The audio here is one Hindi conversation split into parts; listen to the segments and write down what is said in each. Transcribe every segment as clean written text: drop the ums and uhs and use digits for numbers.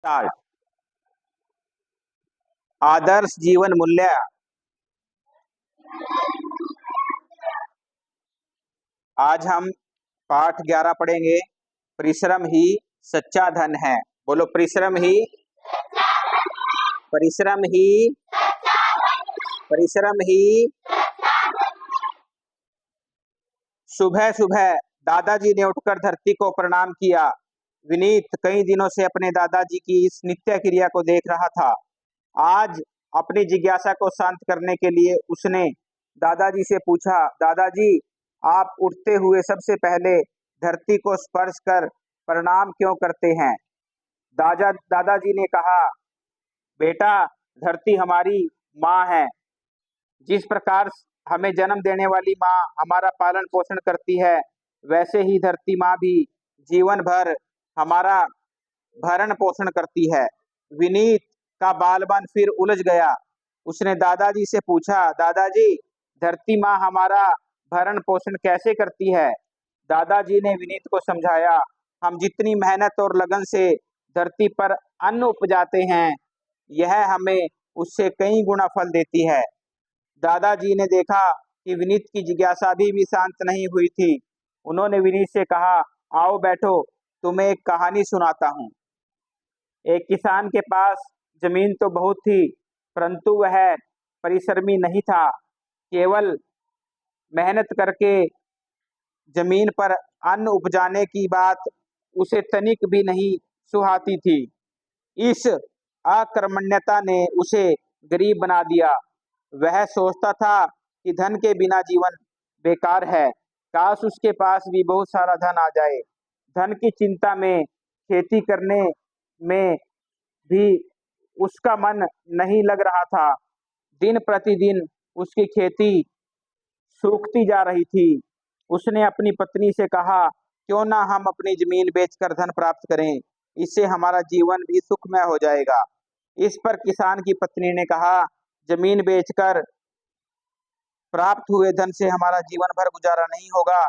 स्टार्ट। आदर्श जीवन मूल्य। आज हम पाठ 11 पढ़ेंगे। परिश्रम ही सच्चा धन है। बोलो, परिश्रम ही, परिश्रम ही, परिश्रम ही। सुबह सुबह दादाजी ने उठकर धरती को प्रणाम किया। विनीत कई दिनों से अपने दादाजी की इस नित्य क्रिया को देख रहा था। आज अपनी जिज्ञासा को शांत करने के लिए उसने दादाजी से पूछा, दादाजी, आप उठते हुए सबसे पहले धरती को स्पर्श कर प्रणाम क्यों करते हैं? दादाजी ने कहा, बेटा, धरती हमारी माँ है। जिस प्रकार हमें जन्म देने वाली माँ हमारा पालन पोषण करती है, वैसे ही धरती माँ भी जीवन भर हमारा भरण पोषण करती है। विनीत का बालपन फिर उलझ गया। उसने दादाजी से पूछा, दादाजी, धरती माँ हमारा भरण पोषण कैसे करती है? दादाजी ने विनीत को समझाया, हम जितनी मेहनत और लगन से धरती पर अन्न उपजाते हैं, यह हमें उससे कई गुना फल देती है। दादाजी ने देखा कि विनीत की जिज्ञासा भी शांत नहीं हुई थी। उन्होंने विनीत से कहा, आओ बैठो, तुम्हें एक कहानी सुनाता हूँ। एक किसान के पास जमीन तो बहुत थी, परंतु वह परिश्रमी नहीं था। केवल मेहनत करके जमीन पर अन्न उपजाने की बात उसे तनिक भी नहीं सुहाती थी। इस अकर्मण्यता ने उसे गरीब बना दिया। वह सोचता था कि धन के बिना जीवन बेकार है। काश उसके पास भी बहुत सारा धन आ जाए। धन की चिंता में खेती करने में भी उसका मन नहीं लग रहा था। दिन प्रतिदिन उसकी खेती सूखती जा रही थी। उसने अपनी पत्नी से कहा, क्यों ना हम अपनी जमीन बेचकर धन प्राप्त करें, इससे हमारा जीवन भी सुखमय हो जाएगा। इस पर किसान की पत्नी ने कहा, जमीन बेचकर प्राप्त हुए धन से हमारा जीवन भर गुजारा नहीं होगा।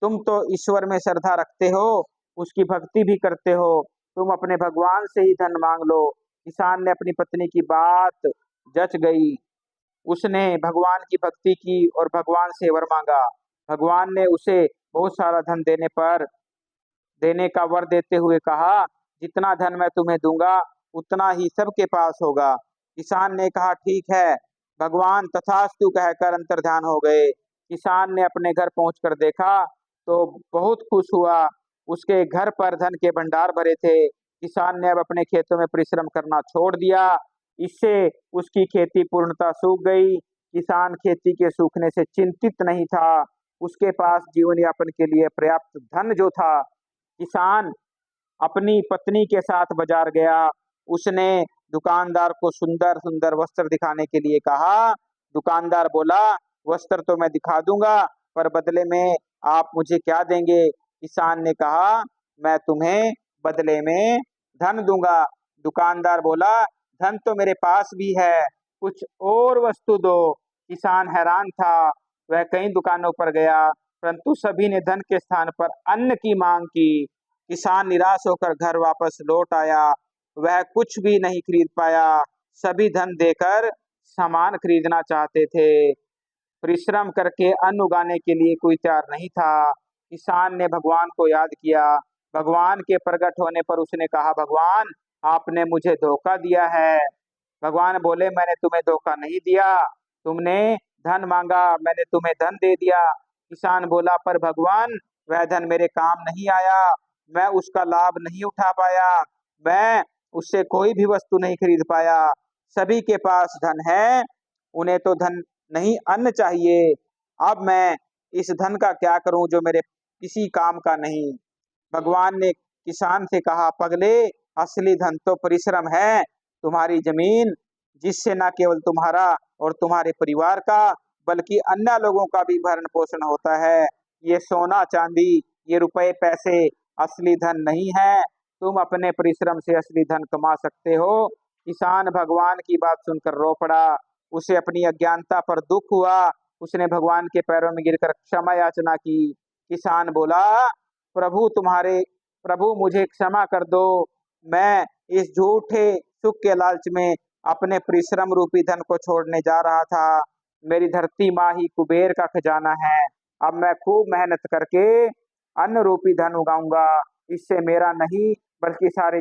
तुम तो ईश्वर में श्रद्धा रखते हो, उसकी भक्ति भी करते हो, तुम अपने भगवान से ही धन मांग लो। किसान ने अपनी पत्नी की बात जच गई। उसने भगवान की भक्ति की और भगवान से वर मांगा। भगवान ने उसे बहुत सारा धन देने का वर देते हुए कहा, जितना धन मैं तुम्हें दूंगा उतना ही सबके पास होगा। किसान ने कहा, ठीक है भगवान, तथास्तु कहकर अंतर्ध्यान हो गए। किसान ने अपने घर पहुंचकर देखा तो बहुत खुश हुआ। उसके घर पर धन के भंडार भरे थे। किसान ने अब अपने खेतों में परिश्रम करना छोड़ दिया। इससे उसकी खेती पूर्णतः सूख गई। किसान खेती के सूखने से चिंतित नहीं था। उसके पास जीवन यापन के लिए पर्याप्त धन जो था। किसान अपनी पत्नी के साथ बाजार गया। उसने दुकानदार को सुंदर सुंदर वस्त्र दिखाने के लिए कहा। दुकानदार बोला, वस्त्र तो मैं दिखा दूंगा, पर बदले में आप मुझे क्या देंगे? किसान ने कहा, मैं तुम्हें बदले में धन दूंगा। दुकानदार बोला, धन तो मेरे पास भी है, कुछ और वस्तु दो। किसान हैरान था। वह कई दुकानों पर गया, परंतु सभी ने धन के स्थान पर अन्न की मांग की। किसान निराश होकर घर वापस लौट आया। वह कुछ भी नहीं खरीद पाया। सभी धन देकर सामान खरीदना चाहते थे। परिश्रम करके अन्न उगाने के लिए कोई तैयार नहीं था। किसान ने भगवान को याद किया। भगवान के प्रकट होने पर उसने कहा, भगवान, आपने मुझे धोखा दिया है। भगवान बोले, मैंने तुम्हें धोखा नहीं दिया, तुमने धन मांगा, मैंने तुम्हें धन दे दिया। किसान बोला, पर भगवान, वह धन मेरे काम नहीं आया, मैं उसका लाभ नहीं उठा पाया, मैं उससे कोई भी वस्तु नहीं खरीद पाया। सभी के पास धन है, उन्हें तो धन नहीं अन्न चाहिए। अब मैं इस धन का क्या करूं जो मेरे किसी काम का नहीं। भगवान ने किसान से कहा, पगले, असली धन तो परिश्रम है। तुम्हारी जमीन, जिससे न केवल तुम्हारा और तुम्हारे परिवार का बल्कि अन्य लोगों का भी भरण पोषण होता है। ये सोना चांदी, ये रुपए पैसे असली धन नहीं है। तुम अपने परिश्रम से असली धन कमा सकते हो। किसान भगवान की बात सुनकर रो पड़ा। उसे अपनी अज्ञानता पर दुख हुआ। उसने भगवान के पैरों में गिरकर क्षमा याचना की। किसान बोला, प्रभु मुझे क्षमा कर दो। मैं इस झूठे सुख के लालच में अपने परिश्रम रूपी धन को छोड़ने जा रहा था। मेरी धरती माँ ही कुबेर का खजाना है। अब मैं खूब मेहनत करके अन्न रूपी धन उगाऊंगा। इससे मेरा नहीं बल्कि सारे